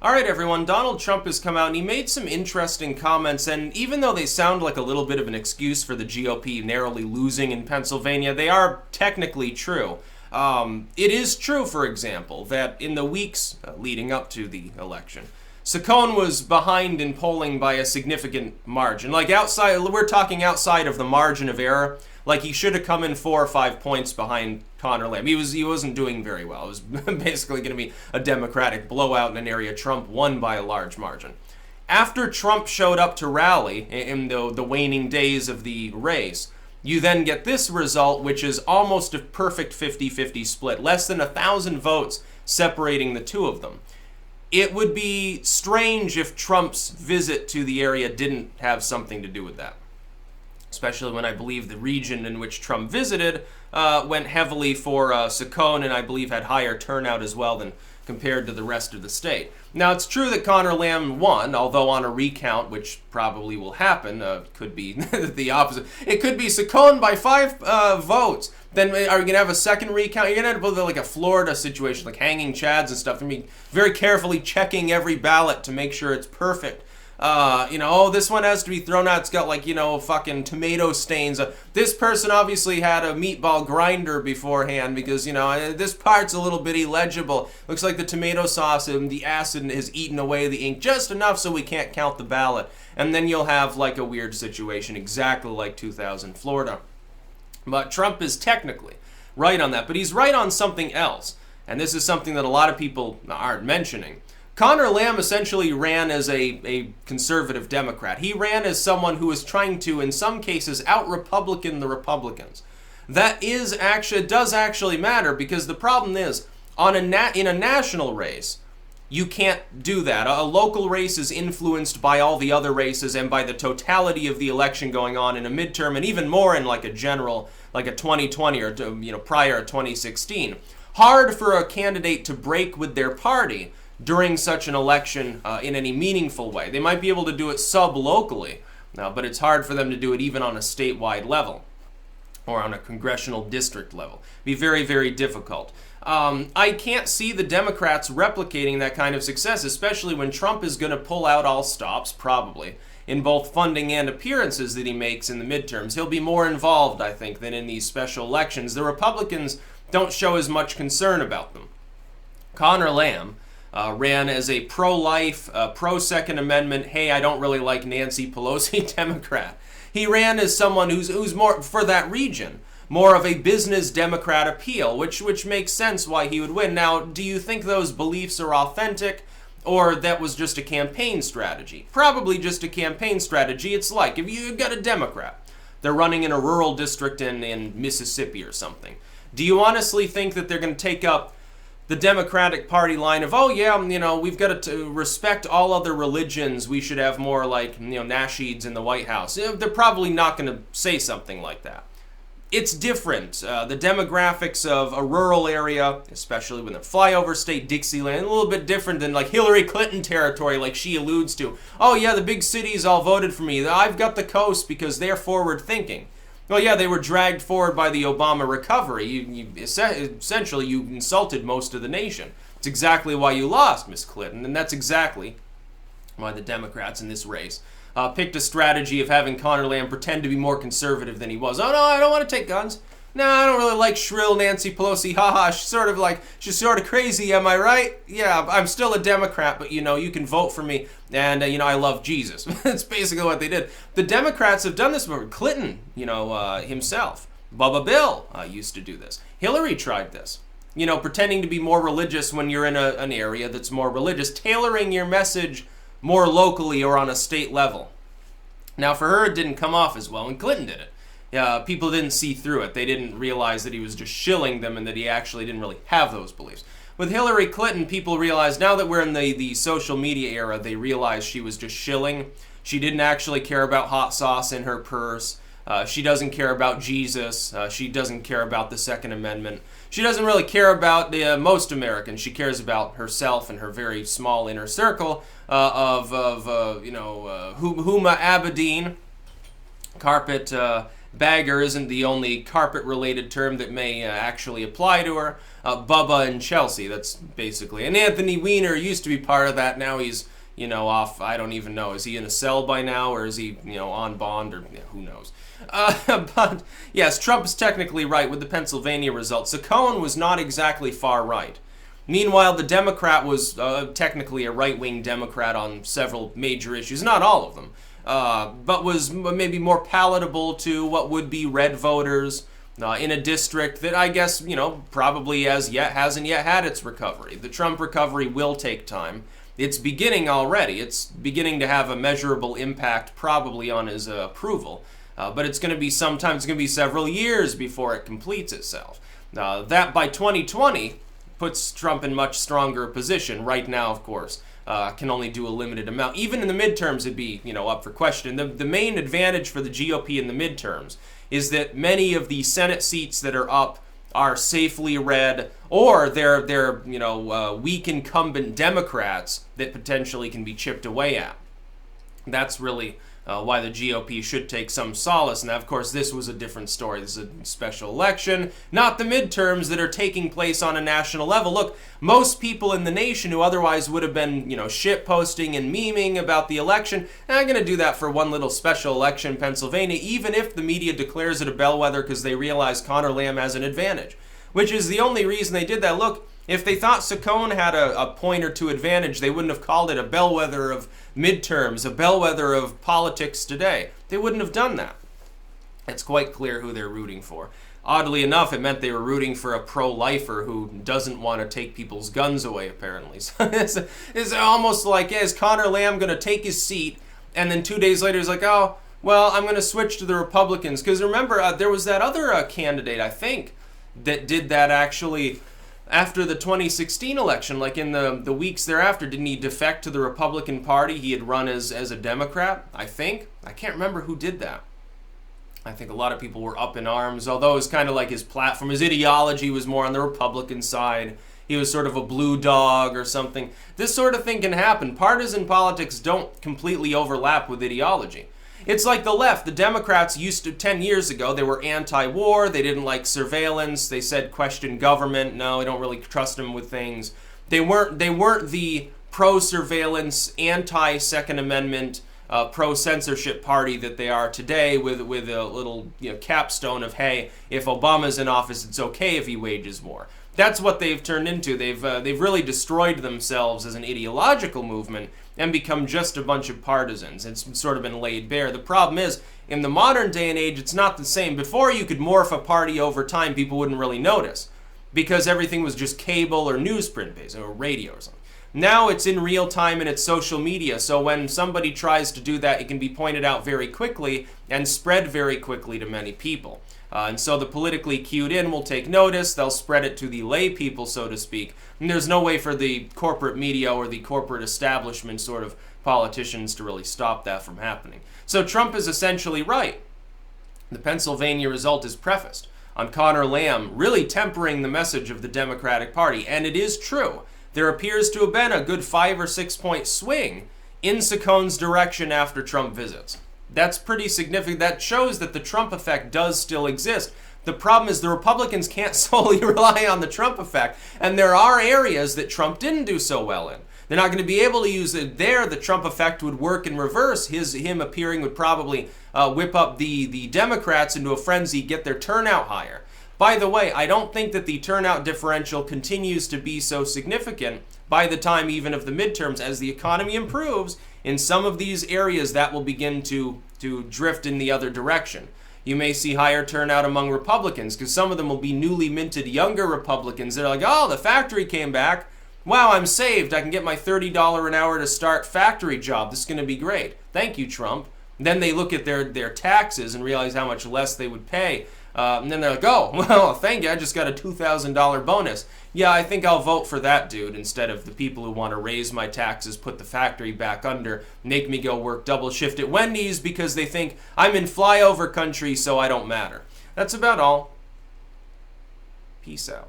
All right, everyone, Donald Trump has come out and he made some interesting comments, and even though they sound like a little bit of an excuse for the GOP narrowly losing in Pennsylvania, they are technically true. It is true, for example, that in the weeks leading up to the election, Saccone was behind in polling by a significant margin. Like we're talking outside of the margin of error. Like he should have come in 4 or 5 points behind Conor Lamb. He wasn't doing very well. It was basically going to be a Democratic blowout in an area Trump won by a large margin. After Trump showed up to rally in the waning days of the race, you then get this result, which is almost a perfect 50-50 split, less than 1,000 votes separating the two of them. It would be strange if Trump's visit to the area didn't have something to do with that, especially when I believe the region in which Trump visited went heavily for Saccone, and I believe had higher turnout as well than compared to the rest of the state. Now, it's true that Conor Lamb won, although on a recount, which probably will happen, could be the opposite. It could be Saccone by 5 votes. Then are you going to have a second recount? You're going to end up with like a Florida situation, like hanging chads and stuff. I mean, very carefully checking every ballot to make sure it's perfect. This one has to be thrown out. It's got fucking tomato stains. This person obviously had a meatball grinder beforehand because, this part's a little bit illegible. Looks like the tomato sauce and the acid has eaten away the ink just enough so we can't count the ballot. And then you'll have like a weird situation exactly like 2000 Florida. But Trump is technically right on that. But he's right on something else. And this is something that a lot of people aren't mentioning. Conor Lamb essentially ran as a conservative Democrat. He ran as someone who was trying to, in some cases, out-Republican the Republicans. That does actually matter, because the problem is, in a national race, you can't do that. A local race is influenced by all the other races and by the totality of the election going on in a midterm, and even more in like a general, like a 2020 or prior to 2016. Hard for a candidate to break with their party during such an election in any meaningful way. They might be able to do it sub-locally, but it's hard for them to do it even on a statewide level or on a congressional district level. It'd be very, very difficult. I can't see the Democrats replicating that kind of success, especially when Trump is going to pull out all stops, probably, in both funding and appearances that he makes in the midterms. He'll be more involved, I think, than in these special elections. The Republicans don't show as much concern about them. Conor Lamb ran as a pro-life, pro-Second Amendment, hey, I don't really like Nancy Pelosi Democrat. He ran as someone who's more, for that region, more of a business Democrat appeal, which makes sense why he would win. Now, do you think those beliefs are authentic, or that was just a campaign strategy? Probably just a campaign strategy. It's like if you've got a Democrat, they're running in a rural district in Mississippi or something. Do you honestly think that they're going to take up the Democratic Party line of, we've got to respect all other religions, we should have more like, Nasheeds in the White House? They're probably not going to say something like that. It's different. The demographics of a rural area, especially when the flyover state, Dixieland, a little bit different than like Hillary Clinton territory, like she alludes to. Oh yeah, the big cities all voted for me. I've got the coast because they're forward thinking. Well, yeah, they were dragged forward by the Obama recovery. Essentially, you insulted most of the nation. It's exactly why you lost, Miss Clinton, and that's exactly why the Democrats in this race picked a strategy of having Conor Lamb pretend to be more conservative than he was. Oh, no, I don't want to take guns. No, I don't really like shrill Nancy Pelosi. Haha, she's sort of crazy, am I right? Yeah, I'm still a Democrat, but you can vote for me, and I love Jesus. That's basically what they did. The Democrats have done this before. Clinton, himself. Bubba Bill used to do this. Hillary tried this. Pretending to be more religious when you're in an area that's more religious, tailoring your message more locally or on a state level. Now, for her, it didn't come off as well, and Clinton did it. People didn't see through it. They didn't realize that he was just shilling them and that he actually didn't really have those beliefs. With Hillary Clinton, people realized, now that we're in the social media era, they realized she was just shilling. She didn't actually care about hot sauce in her purse. She doesn't care about Jesus. She doesn't care about the Second Amendment. She doesn't really care about most Americans. She cares about herself and her very small inner circle of Huma Abedin, carpet Bagger isn't the only carpet-related term that may actually apply to her. Bubba and Chelsea, that's basically. And Anthony Weiner used to be part of that. Now he's, off. I don't even know. Is he in a cell by now, or is he, on bond, or who knows? But yes, Trump is technically right with the Pennsylvania results. So Cohen was not exactly far right. Meanwhile, the Democrat was technically a right-wing Democrat on several major issues, not all of them, but was maybe more palatable to what would be red voters in a district that I guess, probably hasn't yet had its recovery. The Trump recovery will take time. It's beginning already. It's beginning to have a measurable impact probably on his approval. But it's going to be sometime, it's going to be several years before it completes itself. That by 2020 puts Trump in much stronger position. Right now, of course, can only do a limited amount. Even in the midterms, it'd be, up for question. The main advantage for the GOP in the midterms is that many of the Senate seats that are up are safely red, or they're weak incumbent Democrats that potentially can be chipped away at. That's really why the GOP should take some solace. And of course, this was a different story. This is a special election, not the midterms that are taking place on a national level. Look, most people in the nation who otherwise would have been, shit posting and memeing about the election, I'm going to do that for one little special election in Pennsylvania, even if the media declares it a bellwether because they realize Connor Lamb has an advantage, which is the only reason they did that. Look, if they thought Saccone had a point or two advantage, they wouldn't have called it a bellwether of midterms, a bellwether of politics today. They wouldn't have done that. It's quite clear who they're rooting for. Oddly enough, it meant they were rooting for a pro-lifer who doesn't want to take people's guns away, apparently. So it's almost like, is Connor Lamb going to take his seat, and then 2 days later he's like, oh, well, I'm going to switch to the Republicans. Because remember, there was that other candidate, I think, that did that actually after the 2016 election, like in the weeks thereafter. Didn't he defect to the Republican Party? He had run as a Democrat, I think. I can't remember who did that. I think a lot of people were up in arms, although it was kind of like his platform. His ideology was more on the Republican side. He was sort of a blue dog or something. This sort of thing can happen. Partisan politics don't completely overlap with ideology. It's like the left. The Democrats used to, 10 years ago, they were anti-war. They didn't like surveillance. They said question government. No, we don't really trust them with things. They weren't the pro-surveillance, anti-Second Amendment, pro-censorship party that they are today with a little capstone of, hey, if Obama's in office, it's okay if he wages war. That's what they've turned into. They've really destroyed themselves as an ideological movement and become just a bunch of partisans. It's sort of been laid bare. The problem is, in the modern day and age, it's not the same. Before, you could morph a party over time, people wouldn't really notice because everything was just cable or newsprint based or radio or something. Now it's in real time and it's social media, so when somebody tries to do that, it can be pointed out very quickly and spread very quickly to many people. And so the politically cued in will take notice. They'll spread it to the lay people, so to speak. And there's no way for the corporate media or the corporate establishment sort of politicians to really stop that from happening. So Trump is essentially right. The Pennsylvania result is prefaced on Connor Lamb really tempering the message of the Democratic Party. And it is true. There appears to have been a good 5 or 6 point swing in Saccone's direction after Trump visits. That's pretty significant. That shows that the Trump effect does still exist. The problem is the Republicans can't solely rely on the Trump effect. And there are areas that Trump didn't do so well in. They're not going to be able to use it there. The Trump effect would work in reverse. Him appearing would probably whip up the Democrats into a frenzy, get their turnout higher. By the way, I don't think that the turnout differential continues to be so significant by the time even of the midterms. As the economy improves, in some of these areas that will begin to drift in the other direction. You may see higher turnout among Republicans because some of them will be newly minted younger Republicans. They're like, oh, the factory came back. Wow, I'm saved. I can get my $30 an hour to start factory job. This is going to be great. Thank you, Trump. And then they look at their taxes and realize how much less they would pay. And then they're like, oh, well, thank you. I just got a $2,000 bonus. Yeah, I think I'll vote for that dude instead of the people who want to raise my taxes, put the factory back under, make me go work double shift at Wendy's because they think I'm in flyover country, so I don't matter. That's about all. Peace out.